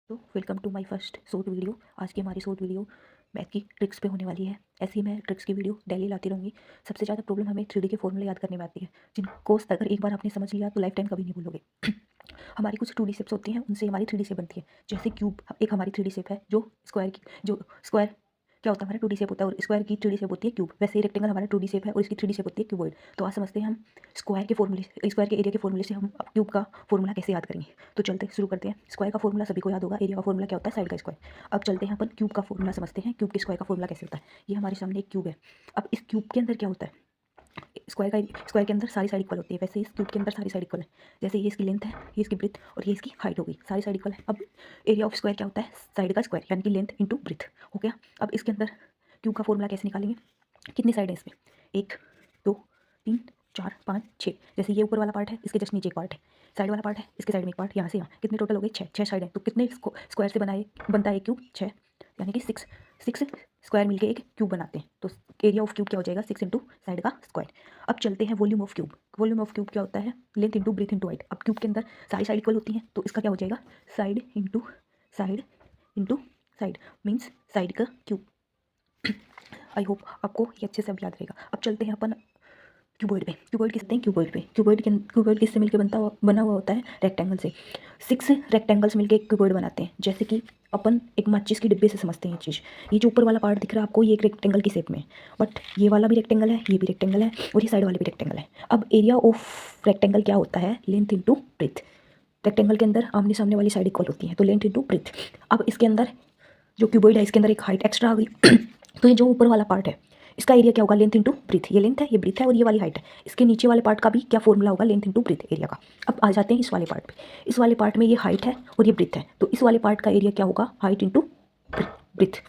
तो welcome to my first short video. आज की हमारी शॉर्ट वीडियो मैथ की ट्रिक्स पे होने वाली है। ऐसे ही मैं ट्रिक्स की वीडियो डेली लाती रहूँगी। सबसे ज़्यादा प्रॉब्लम हमें 3D के फॉर्मूले याद करने में आती है, जिनको अगर एक बार आपने समझ लिया तो लाइफ टाइम कभी नहीं भूलोगे। हमारी कुछ 2D शेप्स होती हैं, उनसे हमारी 3D शेप बनती है। जैसे क्यूब एक हमारी 3D शेप है, जो स्क्वायर क्या होता है हमारा 2D शेप होता है, और स्क्वायर की 3D शेप होती है क्यूब। वैसे ही रेक्टेंगल हमारा 2D शेप है और इसकी 3D शेप होती है क्यूबॉइड। तो आज समझते हैं हम स्क्वायर के एरिया के फॉर्मूले से हम क्यूब का फॉर्मूला कैसे याद करेंगे। तो चलते शुरू करते हैं। स्क्वायर का फॉर्मूला सभी को याद होगा, एरिया का फॉर्मूला क्या होता है, साइड का स्क्वायर। अब चलते हैं अपन क्यूब का फॉर्मूला समझते हैं, क्यूब के स्क्वायर का फॉर्मूला कैसे होता है। ये हमारे सामने एक क्यूब है। अब इस क्यूब के अंदर क्या होता है, स्क्वायर के अंदर सारी साइड इक्वल होती है। वैसे इस क्यूब के अंदर सारी साइड इक्वल है। जैसे ये इसकी लेंथ है, ये इसकी ब्रेथ और ये इसकी हाइट हो गई, सारी साइड इक्वल है। अब एरिया ऑफ स्क्वायर क्या होता है, साइड का स्क्वायर, यानी कि लेंथ इंटू ब्रेथ हो गया। अब इसके अंदर क्यूब का फॉर्मूला कैसे निकालेंगे, कितनी साइड है इसमें, 1 2 3 4 5 6। जैसे ये ऊपर वाला पार्ट है, इसके जस्ट नीचे एक पार्ट है, साइड वाला पार्ट है, इसके साइड में एक पार्ट, यहाँ से यहाँ कितने टोटल हो गए, 6 साइड है। तो कितने स्क्वायर से बनता है क्यूब, 6, यानी कि 6 स्क्वायर मिलके एक क्यूब बनाते हैं। तो एरिया ऑफ क्यूब क्या हो जाएगा, 6 इंटू साइड का स्क्वायर। अब चलते हैं volume of cube. Volume of cube क्या होता है, length into breadth into height. अब क्यूब के अंदर सारी साइड इक्वल होती हैं, तो इसका क्या हो जाएगा, side into side means side का क्यूब। आई होप आपको ये अच्छे से अब याद रहेगा। अब चलते हैं अपन क्यूबॉइड पे। क्यूबॉइड किसते हैं, क्यूबॉइड किससे मिलकर बना हुआ होता है, रेक्टेंगल से। 6 रेक्टेंगल्स मिलकर एक क्यूबॉइड बनाते हैं। जैसे कि अपन एक माचिस की डिब्बे से समझते हैं ये चीज़। ये जो ऊपर वाला पार्ट दिख रहा है आपको, ये एक रेक्टेंगल की शेप में है, बट ये वाला भी रेक्टेंगल है, ये भी रेक्टेंगल है और ये साइड वाले भी रेक्टेंगल है। अब एरिया ऑफ रेक्टेंगल क्या होता है, लेंथ इंटू ब्रेथ। रेक्टेंगल के अंदर आमने सामने वाली साइड इक्वल होती है, तो लेंथ इंटू ब्रेथ। अब इसके अंदर जो क्यूबॉइड है, इसके अंदर एक हाइट एक्स्ट्रा आ गई। तो ये जो ऊपर वाला पार्ट है, इसका एरिया क्या होगा, लेंथ इंटू ब्रीथ। ये लेंथ है, ये ब्रीथ है और ये वाली हाइट है। इसके नीचे वाले पार्ट का भी क्या फॉर्मूला होगा, लेंथ इंटू ब्रीथ एरिया का। अब आ जाते हैं इस वाले पार्ट पे। इस वाले पार्ट में ये हाइट है और ये ब्रीथ है, तो इस वाले पार्ट का एरिया क्या होगा, हाइट इंटू ब्रीथ।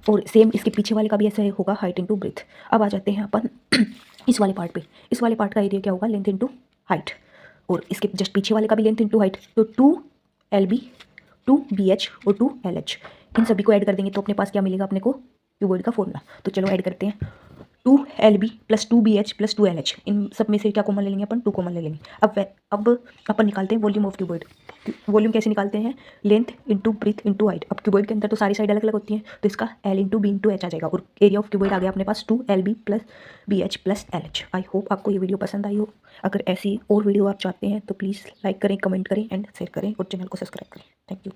और सेम इसके पीछे वाले का भी ऐसा होगा, हाइट इंटू ब्रीथ। अब आ जाते हैं अपन इस वाले पार्ट पे। इस वाले पार्ट का एरिया क्या होगा, लेंथ इंटू हाइट, और इसके जस्ट पीछे वाले का भी लेंथ इंटू हाइट। तो 2 LB 2BH और 2LH, इन सभी को ऐड कर देंगे तो अपने पास क्या मिलेगा, अपने को क्यूबॉइड का फॉर्मूला। तो चलो ऐड करते हैं। 2LB plus 2BH plus 2LH, इन सब में से क्या कॉमन ले लेंगे अपन, 2 कॉमन ले लेंगे। अब अपन निकालते हैं वॉल्यूम ऑफ क्यूबॉइड। वॉल्यूम कैसे निकालते हैं, length into breadth into height. अब क्यूबॉइड के अंदर तो सारी साइड अलग अलग होती हैं, तो इसका L into B into H आ जाएगा, और एरिया ऑफ क्यूबॉइड आ गया अपने पास 2LB plus BH plus LH। I hope आपको ये वीडियो पसंद आई हो। अगर ऐसी और वीडियो आप चाहते हैं तो प्लीज़ लाइक करें, कमेंट करें एंड शेयर करें और चैनल को सब्सक्राइब करें। Thank you.